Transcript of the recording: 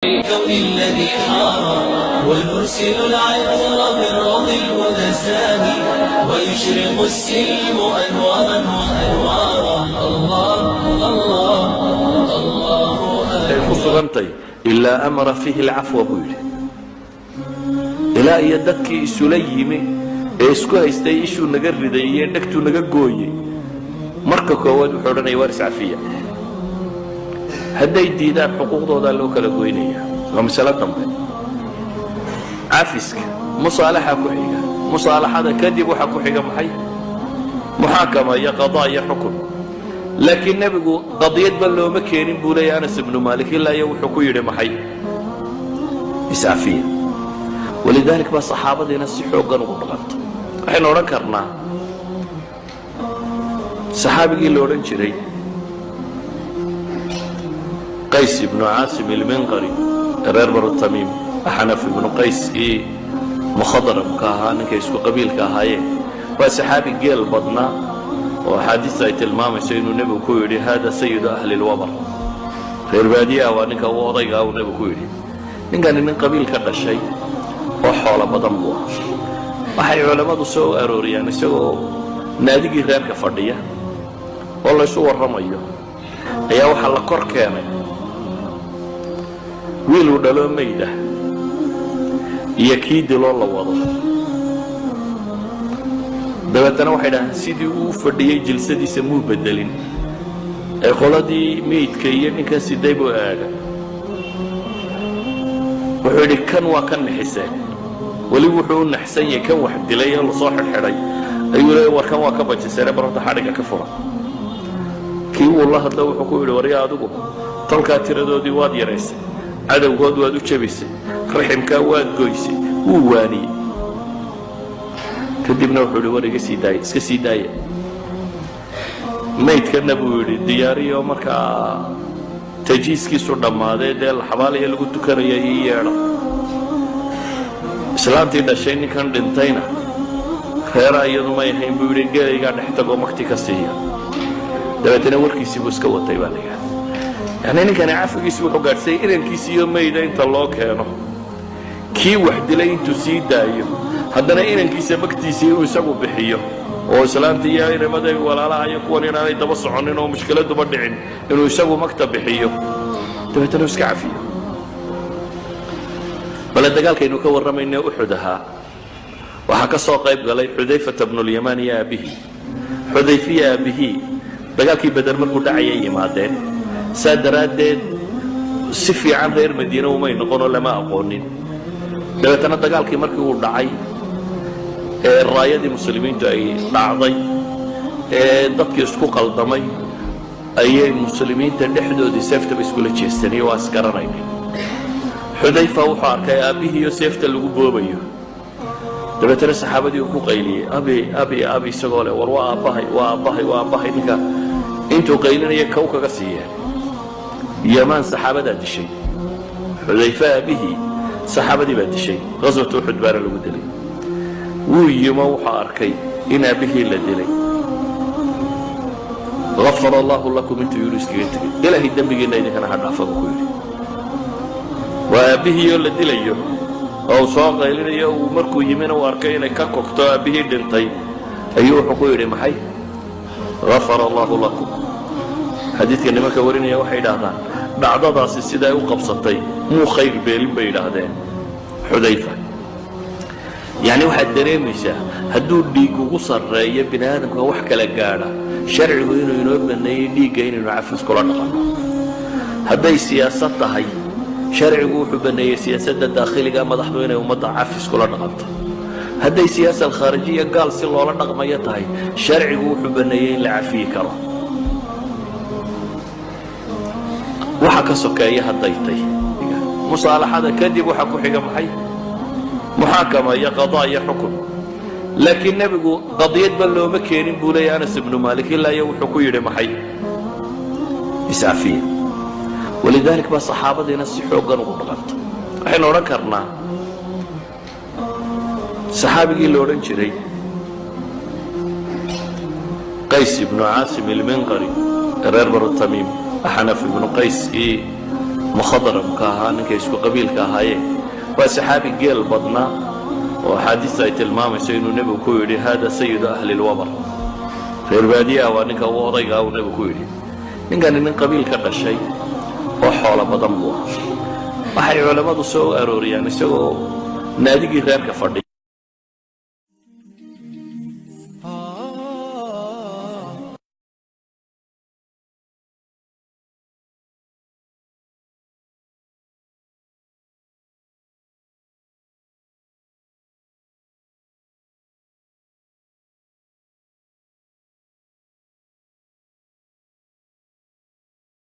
الكون الذي حار ونرسل العطر بالروض المنزاني ويشرق السلم أنوارا وأنوارا الله الله الله أكبر إلا أمر فيه العفو بوله إلا يدك سليمي إسكو هيستيشو نجر ذي نكتو نجوي مركك واد وحورنا يوارس عفية هذا يديدان حقوق ذا لو كلا جوينية ومسألة تنبه عفسك مصالحة كحية مصالحة كذب وحكو حية محي محاكمة يا قضاء يا حكم لكن نبي قضية بلو مكين بولاي أنس بن مالك إلا يوحكو يري محي إسعافية ولذلك بس الصحابة دي نسي حوقا وغلط احنا ذكرنا صحابي لورن جري قيس بن عاصم المنقري رير التميم حنف بن قيس مخضرم كهان كيسكو قبيل كهايه وصحابي قيل بدنا وحديث المام سيدنا النبي كويري هذا سيد اهل الوبر غير باديه وانك وضيق او النبي كويري ان كان من قبيل كذا شيء وحول بدن بو waxay culimadu soo arooriyaan isagoo naadigii reerka fadhiya oo la soo waramayo ayaa waxa la kor keenay wiil u dhalo meeyda iyo kii dilo la wado dabeetana waxay dhahaan sidii uu fadhiyay jilsadiisa muu bedelin ee qoladii meydka iyo ninka sidee buu aaga wuxuu yidhi kan waa kan nixiseen weli wuxuu naxsan yahay kan wax dilay oo la soo xirxiray ayuu leeyahay warkan waa ka bajisay barta xariga ka furan kii wallah hadda wuxuu ku yidhi wariya adigu tolka tiradoodii waad yareysay cadawgood waad u jabisay raximka waad goysay wuu waaniyay kadibna wuxuu yidhi wariga sii daayay iska sii daayay maydkana buu yidhi diyaariyo markaa tajiiskiisu dhammaaday dee xabaaliya lagu tukanaya ii yeedha islaantii dhashay ninkan dhintayna reera iyadu may ahayn buu yidhi geelaygaa dhex tagoo makti ka siiya dabeetana warkiisii buu iska watay baa layihaa yani ninkani cafigiisi wuxuu gaadhsay inankiisi iyo mayda inta loo keeno kii wax dilay intuu sii daayo haddana inankiisa magtiisii uu isagu bixiyo oo islaantii iyo inamada walaalaha iyo kuwan inaanay daba soconin oo mushkiladuba dhicin inuu isagu magta bixiyo dabeetana iska cafiyo bal dagaalkaynu ka waramayna uxud ahaa waxa ka soo qayb galay xudayfa ibn al-yaman iyo abihi xudayfiya abihi dagaalkii badar markuu dhacay yimaadeen saadaradeed si fiican reer madiina uma noqon lama aqoonin dabeetana dagaalkii markii uu dhacay ee raayadii muslimiintu ay dhacday ee dadkii isku qaldamay ayay muslimiinta dhexdoodii seefta iskula jeestanay oo askaranayeen xudayfa wuxuu arkay aabihii iyo seefta lagu boobayo dabeetana saxaabadii uu ku qayliyay abi isagoo leh war waa aabahay ninka intuu qaylinaya kow kaga siiyeen yamaan saxaabadaa dishay xudayfa aabihii saxaabadii baa dishay qaswatu uxud baana lagu dilay wuu yimo wuxuu arkay in aabihii la dilay غفر الله لكم انتو يونس كيتك إلهي دمبينا إذا كان حد عفا بكويري وأبيه يولد دليو أو صاغ إليه ومركو يمينه وأركينا كاكوكتو أبيه دنتي أيوه حقويري محي غفر الله لكم حديث كان ما كوريني يا وحيد هذا بعد ضاس السيدة وقبصتي مو خير بيرين بين هذين حذيفة يعني واحد دريميسا هدول ديك وصر يا بني آدم كوحكة لقانا شرعه إنه ينبني ديك إنه يعفز كل نقطة هذا السياسة هاي شرعه حبني سياسة الداخلية ما ضحضونا وما عفز كل نقطة هذا السياسة الخارجية قال سلوا لنا نغميتها شرعه حبني لعفيه كرا وحكى سكاية هديتي مصالحة هذا كذب وحكوا حكم حي محاكمة يا قضاء يا حكم لكن نبي قضية بلو مكين بولاي أنس بن مالك إلا يوحكوا يري محي إسعافية ولذلك بس الصحابة دي نسي حوقا وغلط احنا ذكرنا صحابي لورن جري قيس بن عاصم المنقري رير التميم حنف بن قيس mukhadramka ahaa ninkay isku qabiilka ahaayeen waa saxaabi geel badnaa oo axaadiista ay tilmaamayso inuu nebigu ku yidhi hada sayidu ahli lwabar reer baadiyaha waa ninka ugu odaygaa uu nebigu ku yidhi ninkani nin qabiil ka dhashay oo xoolo badan buu ah waxay culammadu soo arooriyaan isagoo naadigii reerka fadhiya